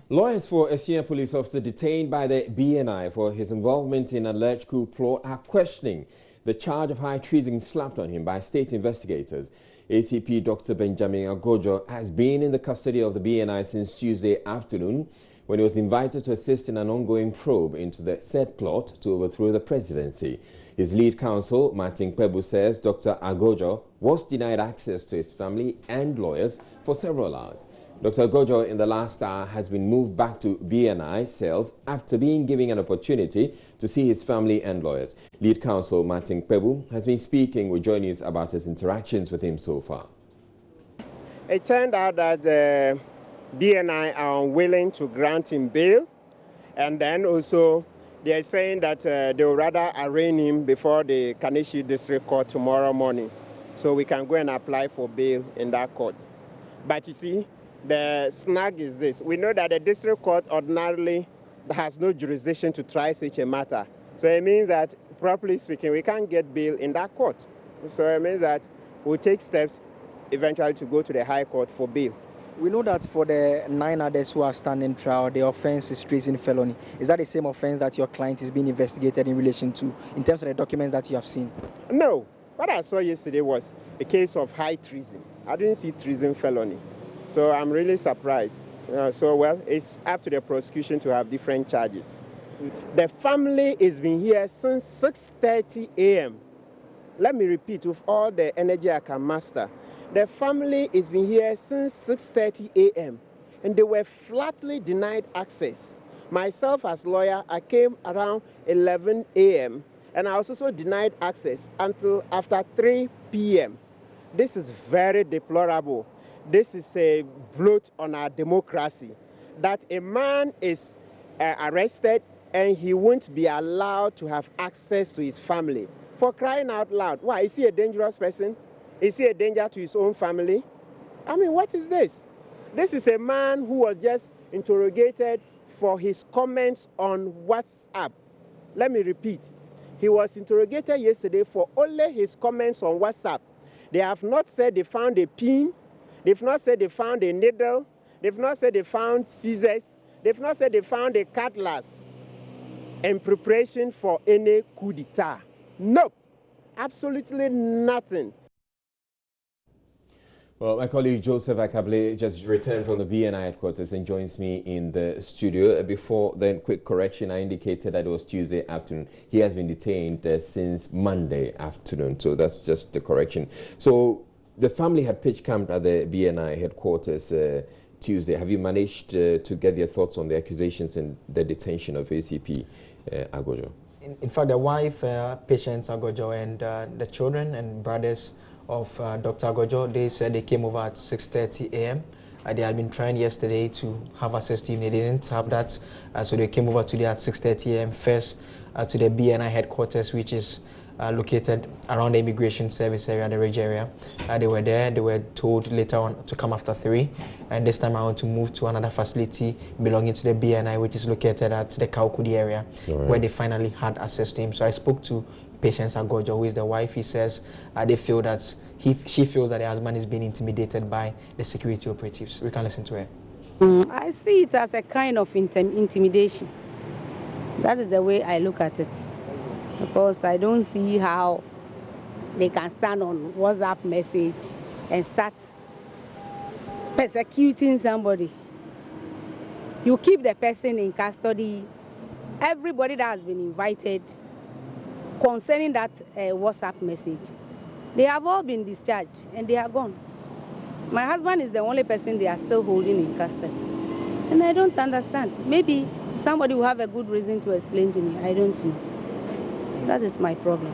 Lawyers for a senior police officer detained by the BNI for his involvement in an alleged coup plot are questioning the charge of high treason slapped on him by state investigators. ACP Dr Agordzor has been in the custody of the BNI since Tuesday afternoon when he was invited to assist in an ongoing probe into the said plot to overthrow the presidency. His lead counsel, Martin Pebu, says Dr Agordzor was denied access to his family and lawyers for several hours. Dr. Agordzor in the last hour has been moved back to BNI cells after being given an opportunity to see his family and lawyers. Lead counsel Martin Pebu has been speaking with Joy News about his interactions with him so far. It turned out that the BNI are unwilling to grant him bail, and then also they are saying that they would rather arraign him before the Kaneshie District Court tomorrow morning, so we can go and apply for bail in that court. But you see, the snag is this. We know that the district court ordinarily has no jurisdiction to try such a matter. So it means that, properly speaking, we can't get bail in that court. So it means that we'll take steps eventually to go to the High Court for bail. We know that for the 9 others who are standing trial, the offense is treason felony. Is that the same offense that your client is being investigated in relation to, in terms of the documents that you have seen? No. What I saw yesterday was a case of high treason. I didn't see treason felony. So I'm really surprised. Well, it's up to the prosecution to have different charges. The family has been here since 6:30 a.m. Let me repeat with all the energy I can master. The family has been here since 6:30 a.m. and they were flatly denied access. Myself as lawyer, I came around 11 a.m. and I was also denied access until after 3 p.m. This is very deplorable. This is a blot on our democracy, that a man is arrested and he won't be allowed to have access to his family. For crying out loud, why? Is he a dangerous person? Is he a danger to his own family? I mean, what is this? This is a man who was just interrogated for his comments on WhatsApp. Let me repeat. He was interrogated yesterday for only his comments on WhatsApp. They have not said they found a pin. They've not said they found a needle. They've not said they found scissors. They've not said they found a cutlass in preparation for any coup d'etat. No, absolutely nothing. Well, my colleague Joseph Akable just returned from the BNI headquarters and joins me in the studio. Before then, quick correction, I indicated that it was Tuesday afternoon. He has been detained since Monday afternoon, so that's just the correction. So the family had pitch camped at the BNI headquarters Tuesday. Have you managed to get your thoughts on the accusations and the detention of ACP Agordzor? In fact, the wife, Patience Agordzor, and the children and brothers of Dr. Agordzor, they said they came over at 6:30 a.m. They had been trying yesterday to have access to him. They didn't have that, so they came over today at 6:30 a.m. first to the BNI headquarters, which is located around the immigration service area, the Ridge area. They were there. They were told later on to come after 3, and this time around to move to another facility belonging to the BNI, which is located at the Kaukudi area, where they finally had access to him. So I spoke to Patience Agordzor, who is the wife. He says they feel that she feels that the husband is being intimidated by the security operatives. We can listen to her. I see it as a kind of intimidation. That is the way I look at it. Because I don't see how they can stand on WhatsApp message and start persecuting somebody. You keep the person in custody. Everybody that has been invited concerning that WhatsApp message, they have all been discharged and they are gone. My husband is the only person they are still holding in custody. And I don't understand. Maybe somebody will have a good reason to explain to me. I don't know. That is my problem.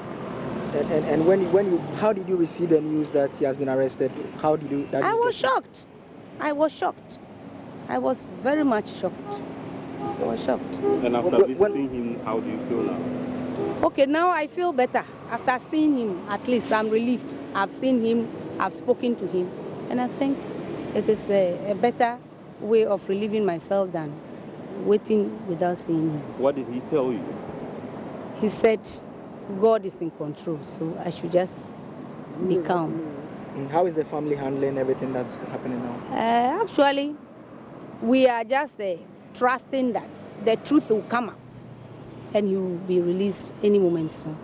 And how did you receive the news that he has been arrested? How did you? I was shocked. I was shocked. I was very much shocked. I was shocked. And after visiting him, how do you feel now? Okay, now I feel better. After seeing him, at least I'm relieved. I've seen him, I've spoken to him, and I think it is a better way of relieving myself than waiting without seeing him. What did he tell you? He said, God is in control, so I should just be calm. How is the family handling everything that's happening now? Actually, we are just trusting that the truth will come out and he will be released any moment soon.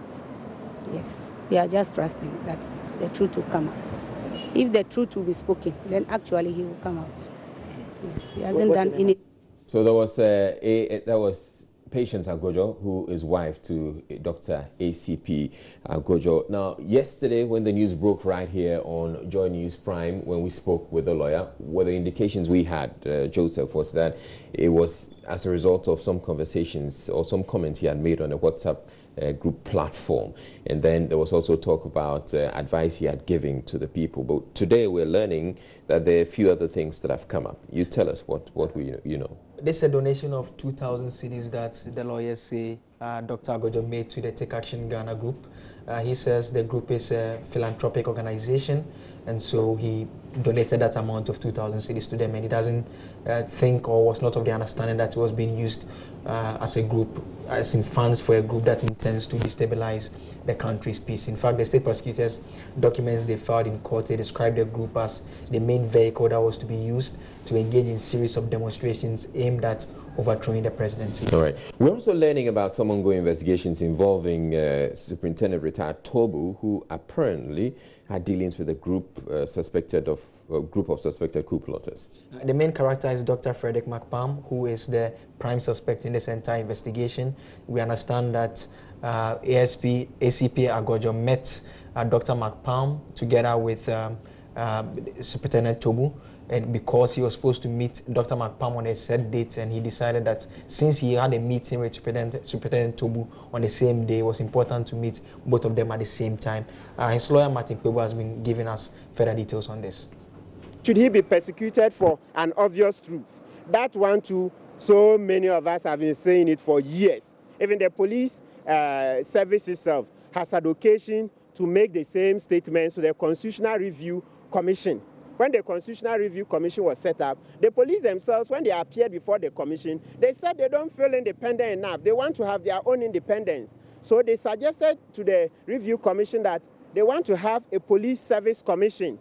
Yes, we are just trusting that the truth will come out. If the truth will be spoken, then actually he will come out. Yes, he hasn't done any. So there was Patience Agordzor, who is wife to Dr. ACP Agordzor. Now, yesterday when the news broke right here on Joy News Prime, when we spoke with the lawyer, what the indications we had, Joseph, was that it was as a result of some conversations or some comments he had made on a WhatsApp group platform. And then there was also talk about advice he had given to the people. But today we're learning that there are a few other things that have come up. You tell us what you know. This is a donation of 2,000 cedis that the lawyers say Dr. Agordzor made to the Take Action Ghana group. He says the group is a philanthropic organization, and so he donated that amount of 2,000 cedis to them, and he doesn't think or was not of the understanding that it was being used as a group, as in funds for a group that intends to destabilize the country's peace. In fact, the state prosecutors' documents they filed in court, they described the group as the main vehicle that was to be used to engage in series of demonstrations aimed at overthrowing the presidency. All right. We're also learning about some ongoing investigations involving Superintendent retired Tobu, who apparently had dealings with a group of suspected coup plotters. The main character is Dr. Frederick McPalm, who is the prime suspect in this entire investigation. We understand that ACP Agordzor met Dr. McPalm together with Superintendent Tobu, and because he was supposed to meet Dr. McPalm on a set date, and he decided that since he had a meeting with Superintendent Tobu on the same day, it was important to meet both of them at the same time. His lawyer, Martin Kwebu, has been giving us further details on this. Should he be persecuted for an obvious truth? That one too, so many of us have been saying it for years. Even the police service itself has had occasion to make the same statements to the Constitutional Review Commission. When the Constitutional Review Commission was set up, the police themselves, when they appeared before the commission, they said they don't feel independent enough. They want to have their own independence. So they suggested to the Review Commission that they want to have a police service commission,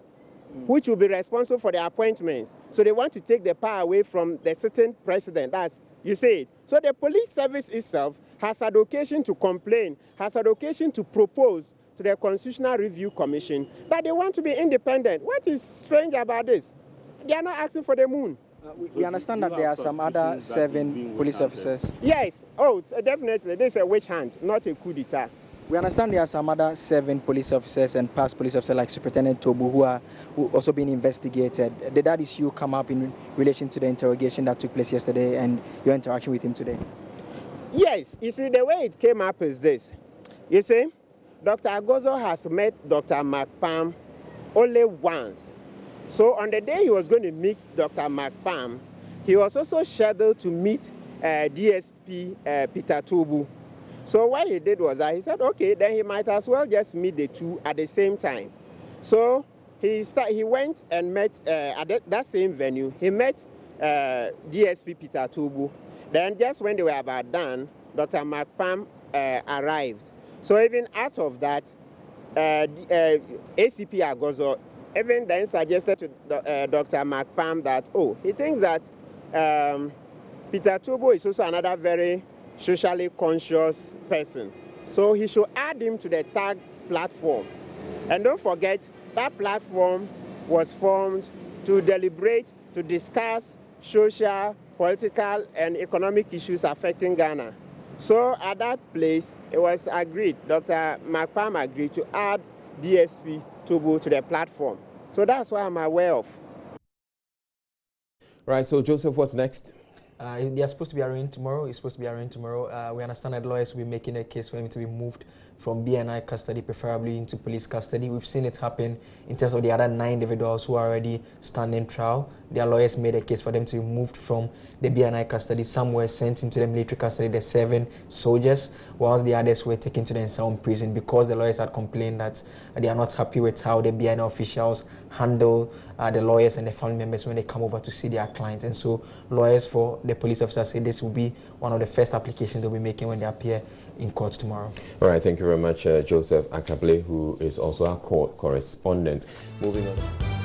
which will be responsible for the appointments. So they want to take the power away from the sitting president, as you said. So the police service itself has had occasion to complain, has had occasion to propose to the Constitutional Review Commission that they want to be independent. What is strange about this? They are not asking for the moon. We understand that there are some other 7 police officers. Yes, definitely. This is a witch hunt, not a coup d'etat. We understand there are some other 7 police officers and past police officers like Superintendent Tobu who are also being investigated. Did that issue come up in relation to the interrogation that took place yesterday and your interaction with him today? Yes, you see, the way it came up is this. You see, Dr. Agordzor has met Dr. McPalm only once. So on the day he was going to meet Dr. McPalm, he was also scheduled to meet DSP Peter Tobu. So what he did was that he said, okay, then he might as well just meet the two at the same time. So he went and met at that same venue. He met DSP Peter Tobu. Then just when they were about done, Dr. McPalm arrived. So even out of that, ACP Agordzor even then suggested to Dr. McPalm that, he thinks that Peter Tobu is also another very socially conscious person. So he should add him to the TAG platform. And don't forget, that platform was formed to deliberate, to discuss social, political, and economic issues affecting Ghana. So at that place, it was agreed, Dr. McPalm agreed to add DSP Tobu to the platform. So that's what I'm aware of. Right, so Joseph, what's next? They are supposed to be arraigned tomorrow. It's supposed to be arraigned tomorrow. We understand that lawyers will be making a case for him to be moved from BNI custody, preferably into police custody. We've seen it happen in terms of the other 9 individuals who are already standing trial. Their lawyers made a case for them to be moved from the BNI custody. Some were sent into the military custody, the 7 soldiers, whilst the others were taken to the Nsaum prison because the lawyers had complained that they are not happy with how the BNI officials handle the lawyers and the family members when they come over to see their clients. And so lawyers for the police officers say this will be one of the first applications they'll be making when they appear in court tomorrow. All right, thank you very much, Joseph Akable, who is also our court correspondent. Moving on.